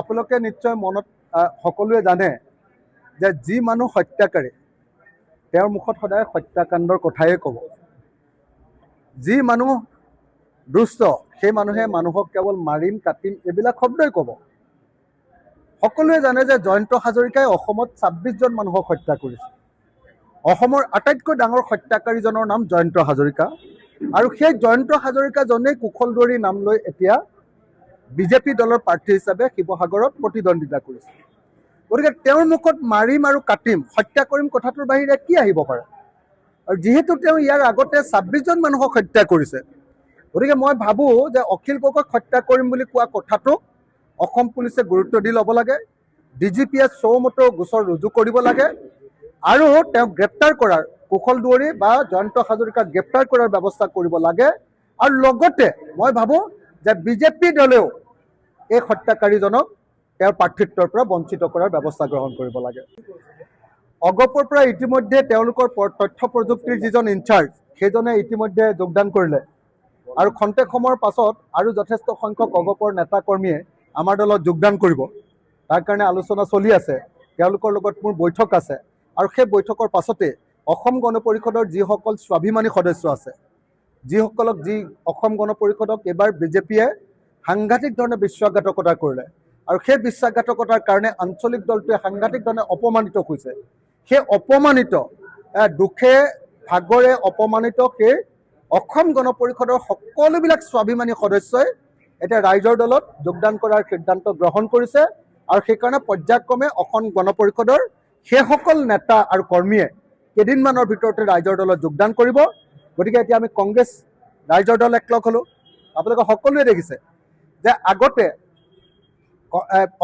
আপোনালোকে নিশ্চয় মনত সকলোৱে জানে যে যি মানুহ হত্যাকাৰী তেওঁৰ মুখত সদায় হত্যাকাণ্ডৰ কথাই ক'ব। যি মানুহ দুষ্ট সেই মানুহে মানুহক কেৱল মাৰিম কাটিম এইবিলাক শব্দই ক'ব। সকলোৱে জানে যে জয়ন্ত হাজৰিকাই অসমত ২৬ জন মানুহক হত্যা কৰিছে। অসমৰ আটাইতকৈ ডাঙৰ হত্যাকাৰীজনৰ নাম জয়ন্ত হাজৰিকা, আৰু সেই জয়ন্ত হাজৰিকাজনেই কুশলদুৱাৰী নাম লৈ এতিয়া বিজেপি দলৰ প্ৰাৰ্থী হিচাপে শিৱসাগৰত প্ৰতিদ্বন্দ্বিতা কৰিছে। গতিকে তেওঁৰ মুখত মাৰিম আৰু কাটিম হত্যা কৰিম কথাটোৰ বাহিৰে কি আহিব পাৰে? আৰু যিহেতু তেওঁ ইয়াৰ আগতে ২৬ জন মানুহক হত্যা কৰিছে, গতিকে মই ভাবোঁ যে অখিল গগৈক হত্যা কৰিম বুলি কোৱা কথাটোক অসম পুলিচে গুৰুত্ব দি ল'ব লাগে। DGPয়ে চৌমতো গোচৰ ৰুজু কৰিব লাগে আৰু তেওঁক গ্ৰেপ্তাৰ কৰাৰ কুশলদুৱাৰী বা জয়ন্ত হাজৰিকাক গ্ৰেপ্তাৰ কৰাৰ ব্যৱস্থা কৰিব লাগে। আৰু লগতে মই ভাবোঁ যে বিজেপি দলেও এই হত্যাকাৰীজনক তেওঁৰ প্ৰাৰ্থিত্বৰ পৰা বঞ্চিত কৰাৰ ব্যৱস্থা গ্ৰহণ কৰিব লাগে। অগপৰ পৰা ইতিমধ্যে তেওঁলোকৰ তথ্য প্ৰযুক্তিৰ যিজন ইনচাৰ্জ সেইজনে ইতিমধ্যে যোগদান কৰিলে, আৰু খন্তেক সময়ৰ পাছত আৰু যথেষ্ট সংখ্যক অগপৰ নেতা কৰ্মীয়ে আমাৰ দলত যোগদান কৰিব। তাৰ কাৰণে আলোচনা চলি আছে, তেওঁলোকৰ লগত মোৰ বৈঠক আছে, আৰু সেই বৈঠকৰ পাছতে অসম গণ পৰিষদৰ যিসকল স্বাভিমানী সদস্য আছে, যিসকলক অসম গণ পৰিষদক এইবাৰ বিজেপিয়ে সাংঘাতিক ধৰণে বিশ্বাসঘাতকতা কৰিলে, আৰু সেই বিশ্বাসঘাতকতাৰ কাৰণে আঞ্চলিক দলটোৱে সাংঘাতিক ধৰণে অপমানিত হৈছে। সেই অপমানিত দুখে ভাগৰে অপমানিত সেই অসম গণ পৰিষদৰ সকলোবিলাক স্বাভিমানী সদস্যই এতিয়া ৰাইজৰ দলত যোগদান কৰাৰ সিদ্ধান্ত গ্ৰহণ কৰিছে, আৰু সেইকাৰণে পৰ্যায়ক্ৰমে অসম গণ পৰিষদৰ সেইসকল নেতা আৰু কৰ্মীয়ে কেইদিনমানৰ ভিতৰতে ৰাইজৰ দলত যোগদান কৰিব। গতিকে এতিয়া আমি কংগ্ৰেছ ৰাইজৰ দল একলগ হ'লোঁ। আপোনালোকে সকলোৱে দেখিছে যে আগতে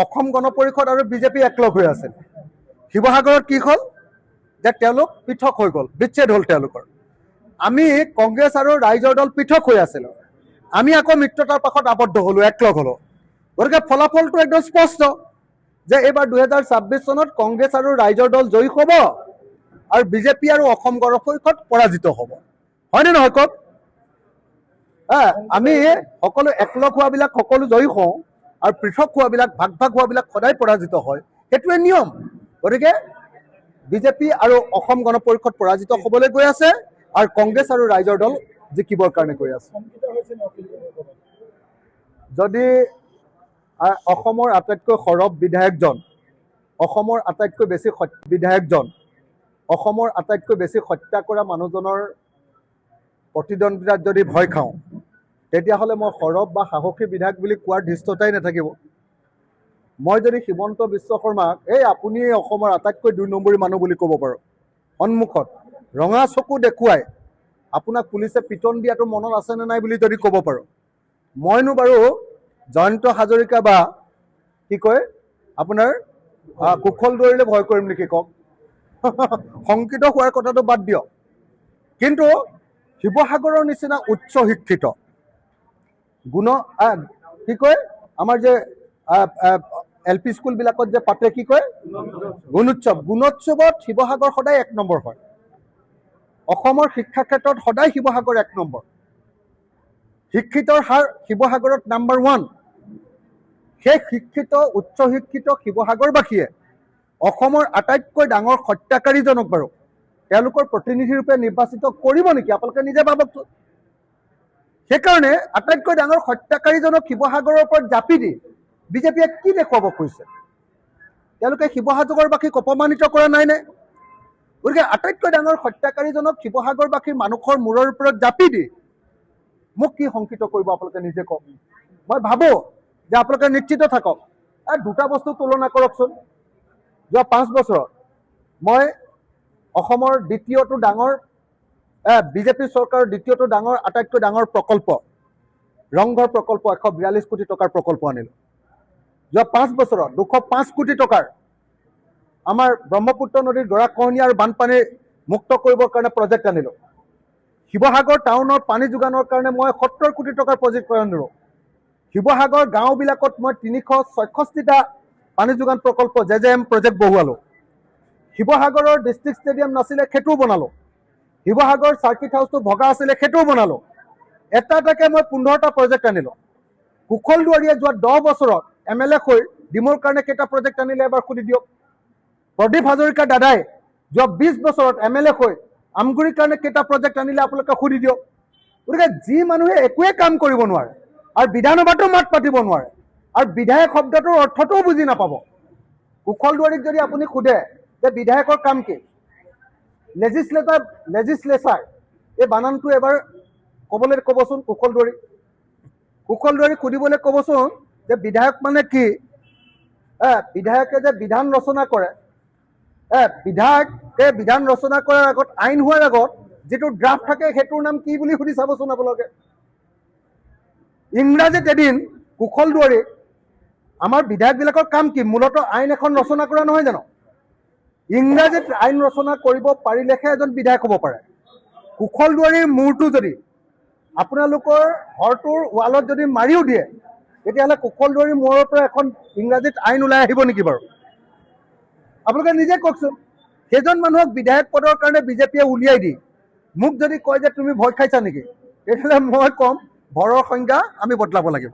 অসম গণ পৰিষদ আৰু বিজেপি একলগ হৈ আছিল। শিৱসাগৰত কি হ'ল যে তেওঁলোক পৃথক হৈ গ'ল, বিচ্ছেদ হ'ল তেওঁলোকৰ। আমি কংগ্ৰেছ আৰু ৰাইজৰ দল পৃথক হৈ আছিলোঁ, আমি আকৌ মিত্ৰতাৰ পাশত আবদ্ধ হ'লোঁ, একলগ হ'লোঁ। গতিকে ফলাফলটো একদম স্পষ্ট যে এইবাৰ ২০২৬ চনত কংগ্ৰেছ আৰু ৰাইজৰ দল জয়ী হ'ব আৰু বিজেপি আৰু অসম গণ পৰিষদ পৰাজিত হ'ব। হয়নে নহয় কওক? আমি সকলো একলগ হোৱাবিলাক সকলো জয়ী হওঁ, আৰু পৃথক হোৱাবিলাক ভাগ ভাগ হোৱাবিলাক সদায় পৰাজিত হয়, সেইটোৱে নিয়ম। গতিকে বিজেপি আৰু অসম গণ পৰিষদ পৰাজিত হ'বলৈ গৈ আছে, আৰু কংগ্ৰেছ আৰু ৰাইজৰ দল জিকিবৰ কাৰণে গৈ আছে। যদি অসমৰ আটাইতকৈ সৰব বিধায়কজন, অসমৰ আটাইতকৈ বেছি বিধায়কজন, অসমৰ আটাইতকৈ বেছি হত্যা কৰা মানুহজনৰ প্ৰতিদ্বন্দ্বিতাত যদি ভয় খাওঁ, তেতিয়াহ'লে মই সৰব বা সাহসী বিধায়ক বুলি কোৱাৰ ধৃষ্টতাই নাথাকিব। মই যদি হিমন্ত বিশ্ব শৰ্মাক আপুনি অসমৰ আটাইতকৈ ২ নম্বৰী মানুহ বুলি ক'ব পাৰোঁ, সন্মুখত ৰঙা চকু দেখুৱাই আপোনাক পুলিচে পিটন দিয়াটো মনত আছেনে নাই বুলি যদি ক'ব পাৰোঁ, মইনো বাৰু জয়ন্ত হাজৰিকা বা কি কয় আপোনাৰ কুশলদুৱাৰীলৈ ভয় কৰিম নেকি কওক? শংকিত হোৱাৰ কথাটো বাদ দিয়ক। কিন্তু শিৱসাগৰৰ নিচিনা উচ্চ শিক্ষিত কি কয় আমাৰ যে LP স্কুলবিলাকত যে পাতে কি কয় গুণোৎসৱত শিৱসাগৰ সদায় ১ নম্বৰ হয়। অসমৰ শিক্ষা ক্ষেত্ৰত সদায় শিৱসাগৰ ১ নম্বৰ। শিক্ষিতৰ হাৰ শিৱসাগৰত নাম্বাৰ 1। সেই শিক্ষিত উচ্চ শিক্ষিত শিৱসাগৰবাসীয়ে অসমৰ আটাইতকৈ ডাঙৰ হত্যাকাৰীজনক বাৰু তেওঁলোকৰ প্ৰতিনিধি ৰূপে নিৰ্বাচিত কৰিব নেকি? আপোনালোকে নিজে ভাবকচোন। সেইকাৰণে আটাইতকৈ ডাঙৰ হত্যাকাৰীজনক শিৱসাগৰৰ ওপৰত জাপি দি বিজেপিয়ে কি দেখুৱাব খুজিছে? তেওঁলোকে শিৱসাগৰবাসীক অপমানিত কৰা নাইনে? গতিকে আটাইতকৈ ডাঙৰ হত্যাকাৰীজনক শিৱসাগৰবাসীৰ মানুহৰ মূৰৰ ওপৰত জাপি দি মোক কি শংকিত কৰিব আপোনালোকে নিজে কওক। মই ভাবোঁ যে আপোনালোকে নিশ্চিত থাকক। দুটা বস্তু তুলনা কৰকচোন। যোৱা 5 বছৰত মই অসমৰ দ্বিতীয়টো ডাঙৰ বিজেপি চৰকাৰৰ দ্বিতীয়টো ডাঙৰ আটাইতকৈ ডাঙৰ প্ৰকল্প ৰংঘৰ প্ৰকল্প ১৪২ কোটি টকাৰ প্ৰকল্প আনিলোঁ। যোৱা 5 বছৰত ২০৫ কোটি টকাৰ আমাৰ ব্ৰহ্মপুত্ৰ নদীৰ গৰাখহনীয়া আৰু বানপানী মুক্ত কৰিবৰ কাৰণে প্ৰজেক্ট আনিলোঁ। শিৱসাগৰ টাউনৰ পানী যোগানৰ কাৰণে মই ৭০ কোটি টকাৰ প্ৰজেক্ট আনিলোঁ। শিৱসাগৰ গাঁওবিলাকত মই ৩৬৬টা পানী যোগান প্ৰকল্প JJM প্ৰজেক্ট বহুৱালোঁ। শিৱসাগৰৰ ডিষ্ট্ৰিক্ট ষ্টেডিয়াম নাছিলে, সেইটোও বনালোঁ। শিৱসাগৰ চাৰ্কিট হাউচটো ভগা আছিলে, সেইটোও বনালোঁ। এটা এটাকৈ মই 15টা প্ৰজেক্ট আনিলোঁ। কুশলদুৱাৰীয়ে যোৱা 10 বছৰত MLA হৈ ডিমৰ কাৰণে কেইটা প্ৰজেক্ট আনিলে এবাৰ সুধি দিয়ক। প্ৰদীপ হাজৰিকা দাদাই যোৱা 20 বছৰত MLA হৈ আমগুৰিৰ কাৰণে কেইটা প্ৰজেক্ট আনিলে আপোনালোকে সুধি দিয়ক। গতিকে যি মানুহে একোৱে কাম কৰিব নোৱাৰে আৰু বিধানসভাতো মাত পাতিব নোৱাৰে আৰু বিধায়ক শব্দটোৰ অৰ্থটোও বুজি নাপাব। কুশল দুৱাৰীক যদি আপুনি সোধে যে বিধায়কৰ কাম কি, লেজিছলেচাৰ এই বানানটো এবাৰ ক'বচোন কুশল দুৱাৰীক সুধিবলৈ ক'বচোন যে বিধায়ক মানে কি। বিধায়কে যে বিধান ৰচনা কৰে, বিধায়কে বিধান ৰচনা কৰাৰ আগত, আইন হোৱাৰ আগত যিটো ড্ৰাফ্ট থাকে সেইটোৰ নাম কি বুলি সুধি চাবচোন আপোনালোকে। ইংৰাজীত এদিন কুশল দুৱাৰী আমাৰ বিধায়কবিলাকৰ কাম কি, মূলতঃ আইন এখন ৰচনা কৰা নহয় জানো। ইংৰাজীত আইন ৰচনা কৰিব পাৰিলেহে এজন বিধায়ক হ'ব পাৰে। কুশল দুৱাৰীৰ মূৰটো যদি আপোনালোকৰ ঘৰটোৰ ৱালত যদি মাৰিও দিয়ে, তেতিয়াহ'লে কুশল দুৱাৰীৰ মূৰৰ পৰা এখন ইংৰাজীত আইন ওলাই আহিব নেকি বাৰু? আপোনালোকে নিজে কওকচোন। সেইজন মানুহক বিধায়ক পদৰ কাৰণে বিজেপিয়ে উলিয়াই দি মোক যদি কয় যে তুমি ভয় খাইছা নেকি, তেতিয়াহ'লে মই ক'ম ভয়ৰ সংজ্ঞা আমি বদলাব লাগিব।